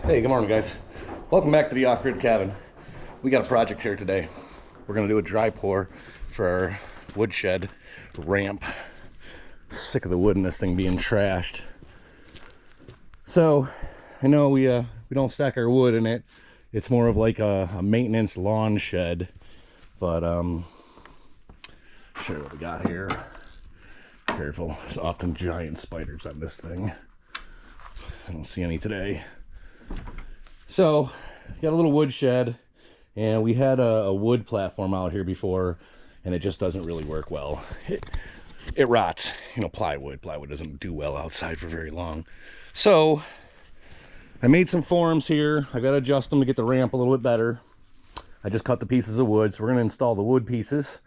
Hey, good morning, guys. Welcome back to the off-grid cabin. We got a project here today. We're gonna do a dry pour for our woodshed ramp. Sick of the wood in this thing being trashed. So, I know we don't stack our wood in it. It's more of like a maintenance lawn shed. But I'll show you what we got here. Careful, there's often giant spiders on this thing. I don't see any today. So, got a little wood shed, and we had a wood platform out here before, and it just doesn't really work well. It rots, you know, plywood. Plywood doesn't do well outside for very long. So, I made some forms here. I got to adjust them to get the ramp a little bit better. I just cut the pieces of wood, so we're going to install the wood pieces,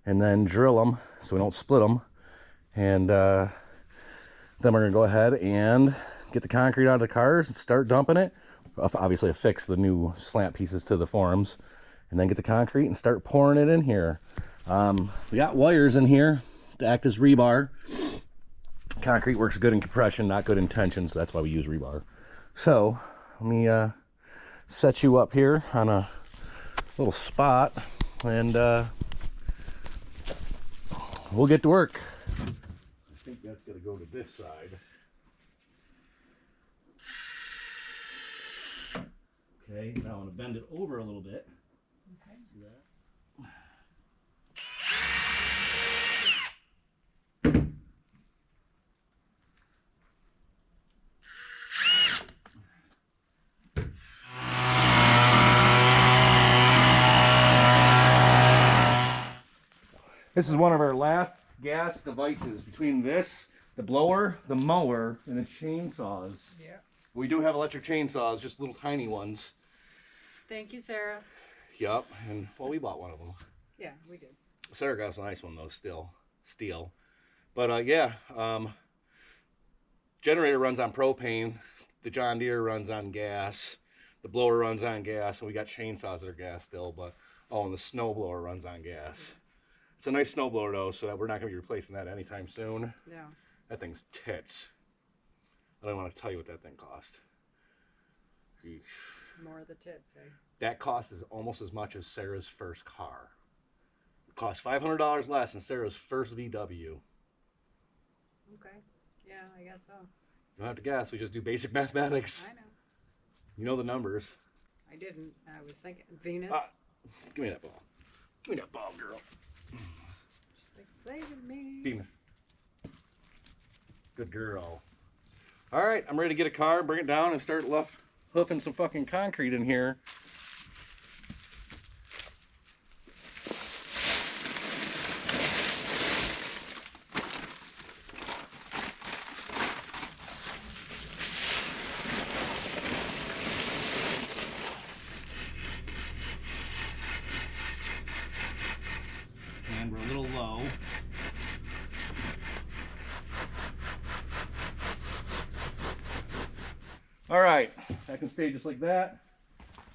and then drill them so we don't split them. And then we're going to go ahead and get the concrete out of the cars and start dumping it. Obviously affix the new slant pieces to the forms, and then get the concrete and start pouring it in here. We got wires in here to act as rebar. Concrete works good in compression, not good in tension, so that's why we use rebar. So let me set you up here on a little spot, and we'll get to work. I think that's going to go to this side. Okay, now I'm going to bend it over a little bit. Okay. See that? This is one of our last gas devices between this, the blower, the mower, and the chainsaws. Yeah. We do have electric chainsaws, just little tiny ones. Thank you, Sarah. Yup, and well, we bought one of them. Yeah, we did. Sarah got us a nice one though, steel. But yeah, generator runs on propane. The John Deere runs on gas. The blower runs on gas, and we got chainsaws that are gas still. But and the snow blower runs on gas. It's a nice snow blower though, so that we're not gonna be replacing that anytime soon. Yeah. That thing's tits. I don't want to tell you what that thing cost. More of the tits, eh? That cost is almost as much as Sarah's first car. It cost $500 less than Sarah's first VW. Okay. Yeah, I guess so. You don't have to guess. We just do basic mathematics. I know. You know the numbers. I didn't. I was thinking Venus. Give me that ball. Give me that ball, girl. She's like, play with me. Venus. Good girl. All right, I'm ready to get a car, bring it down, and start hoofing some fucking concrete in here. And we're a little low. All right, that can stay just like that.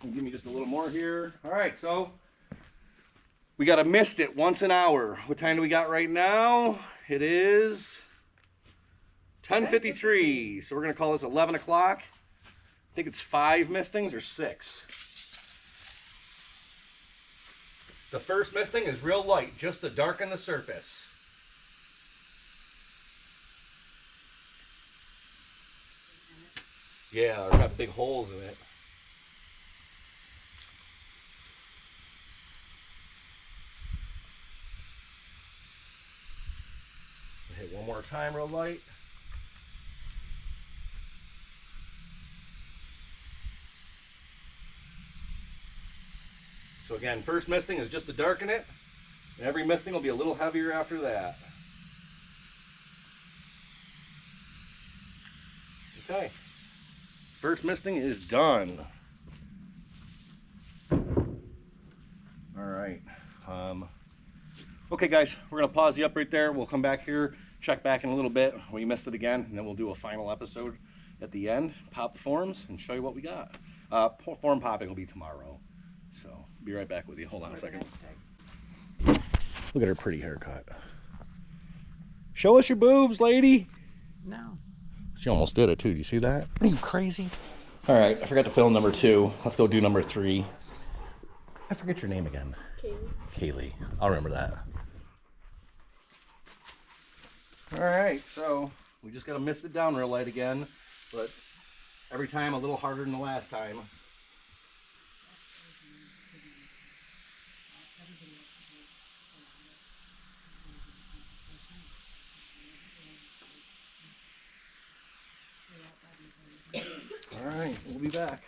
And give me just a little more here. All right, so we got to mist it once an hour. What time do we got right now? It is 10:53. So we're gonna call this 11 o'clock. I think it's 5 mistings or 6. The first misting is real light, just to darken the surface. Yeah, or have big holes in it. Hit one more time real light. So again, first misting is just to darken it. And every misting will be a little heavier after that. Okay. First misting is done. All right. Okay, guys, we're gonna pause the up right there. We'll come back here, check back in a little bit. We missed it again, and then we'll do a final episode at the end. Pop the forms and show you what we got. Form popping will be tomorrow. So be right back with you. Hold on a second. Look at her pretty haircut. Show us your boobs, lady. No. She almost did it too. Do you see that? Are you crazy? All right, I forgot to film number 2. Let's go do number 3. I forget your name again. Kaylee. I'll remember that. All right, so we just got to mist it down real light again, but every time a little harder than the last time. All right, we'll be back.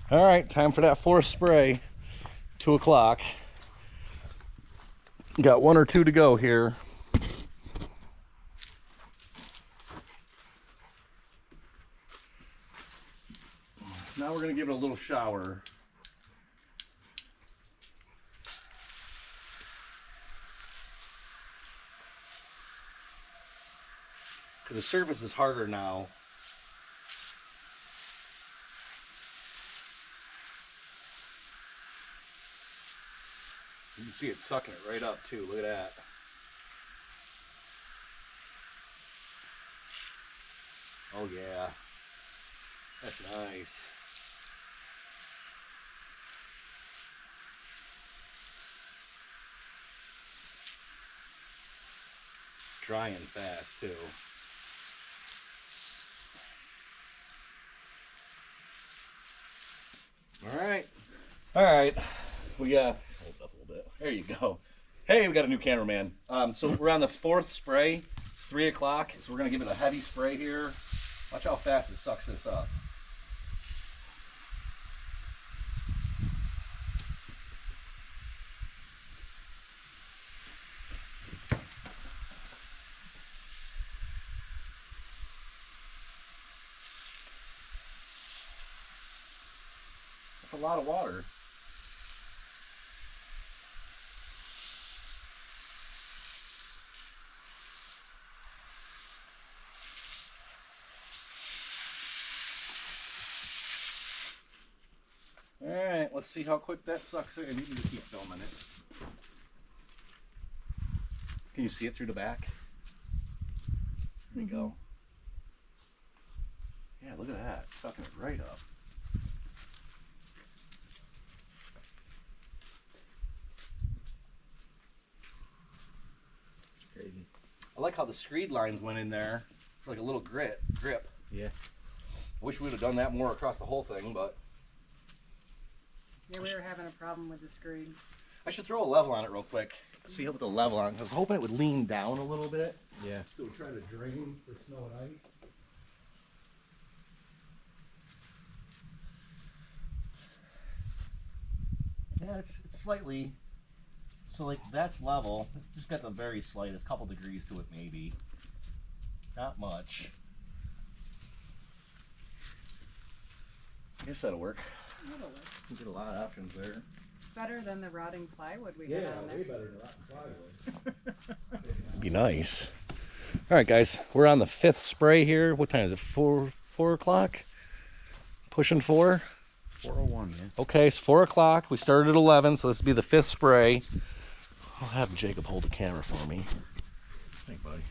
All right, time for that 4th spray. 2 o'clock. Got 1 or 2 to go here. Now we're going to give it a little shower. Because the surface is harder now. You can see it sucking it right up too. Look at that. Oh yeah. That's nice. Drying fast too. All right. We got hold up a little bit. There you go. Hey, we got a new cameraman. So we're on the 4th spray. It's 3 o'clock, so we're gonna give it a heavy spray here. Watch how fast it sucks this up. That's a lot of water. All right, let's see how quick that sucks in. You can just keep filming it. Can you see it through the back? There you go. Yeah, look at that. It's sucking it right up. Crazy. I like how the screed lines went in there for like a little grip. Yeah. I wish we would have done that more across the whole thing, but Yeah, we were having a problem with the screen. I should throw a level on it real quick. See how with the level on. I was hoping it would lean down a little bit. Yeah. So we try to drain for snow and ice. Yeah, it's slightly, so like that's level. It's just got the very slightest, couple degrees to it maybe. Not much. I guess that'll work. That'll work. You get a lot of options there. It's better than the rotting plywood we got on there. better than rotten plywood. Be nice. All right, guys, we're on the 5th spray here. What time is it? 4 o'clock? Pushing 4? 401, yeah. Okay, it's 4 o'clock. We started at 11, so this will be the 5th spray. I'll have Jacob hold the camera for me. Thanks, buddy.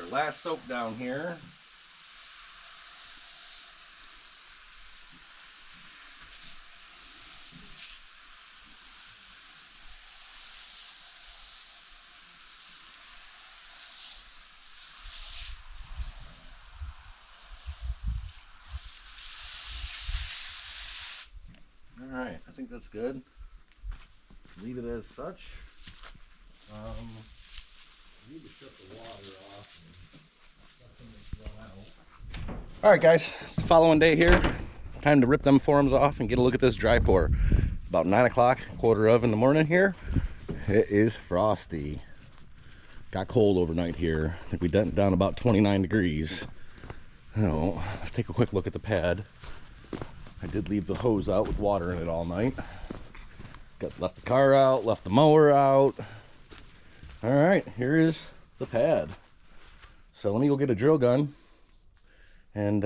Our last soak down here. All right, I think that's good. Leave it as such. Need to shut the water off. All right, guys, it's the following day here. Time to rip them forms off and get a look at this dry pour. About 9 o'clock, quarter of in the morning here. It is frosty. Got cold overnight here. I think we went down about 29 degrees. Oh, let's take a quick look at the pad. I did leave the hose out with water in it all night. Left the car out, left the mower out. All right, here is the pad. So let me go get a drill gun and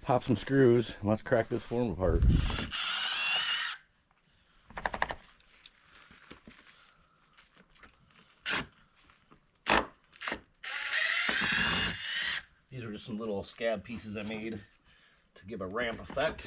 pop some screws and let's crack this form apart. These are just some little scab pieces I made to give a ramp effect.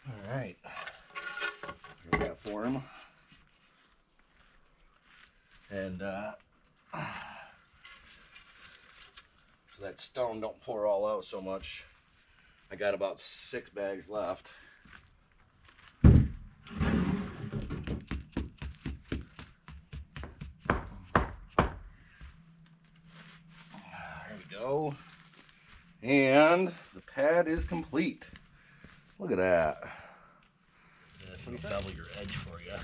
All right, there's that for him. And so that stone don't pour all out so much. I got about 6 bags left. There we go. And the pad is complete. Look at that. This will double your edge for you.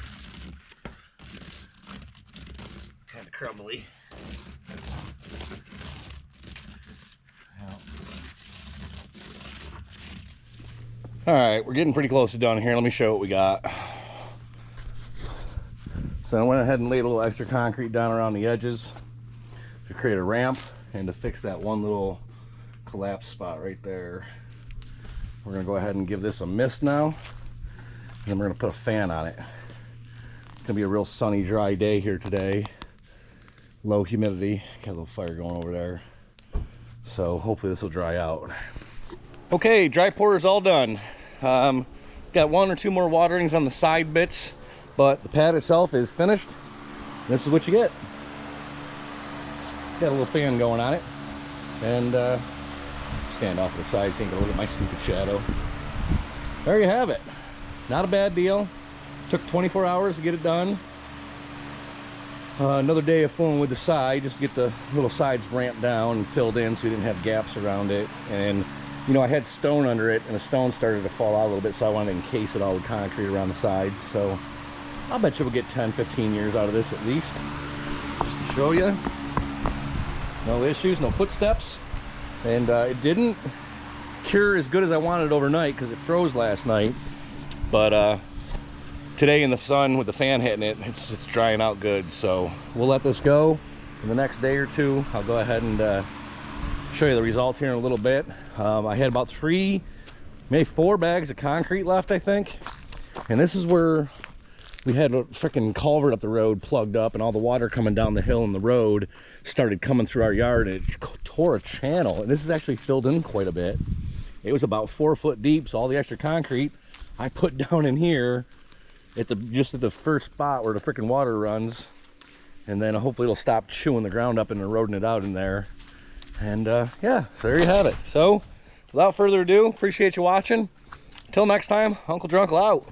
Kind of crumbly. All right, we're getting pretty close to done here. Let me show you what we got. So I went ahead and laid a little extra concrete down around the edges to create a ramp and to fix that one little collapse spot right there. We're gonna go ahead and give this a mist now, and then we're gonna put a fan on it. It's gonna be a real sunny, dry day here today. Low humidity. Got a little fire going over there. So hopefully this will dry out. Okay, dry pour is all done. Got 1 or 2 more waterings on the side bits, but the pad itself is finished. This is what you get. Got a little fan going on it. And stand off to the side so you can look at my stupid shadow. There you have it. Not a bad deal. Took 24 hours to get it done. Another day of fooling with the side just to get the little sides ramped down and filled in so we didn't have gaps around it. And you know, I had stone under it and the stone started to fall out a little bit, so I wanted to encase it all with concrete around the sides. So I'll bet you we'll get 10-15 years out of this at least. Just to show you. No issues, no footsteps. And it didn't cure as good as I wanted overnight because it froze last night. But today in the sun with the fan hitting it, it's drying out good. So we'll let this go. In the next day or two, I'll go ahead and show you the results here in a little bit. I had about 3, maybe 4 bags of concrete left, I think. And this is where we had a freaking culvert up the road plugged up, and all the water coming down the hill in the road started coming through our yard, and it tore a channel. And this is actually filled in quite a bit. It was about 4 foot deep, so all the extra concrete I put down in here at just at the first spot where the freaking water runs, and then hopefully it'll stop chewing the ground up and eroding it out in there. And yeah, so there you have it. So without further ado, appreciate you watching. Until next time, UncleDruncle out.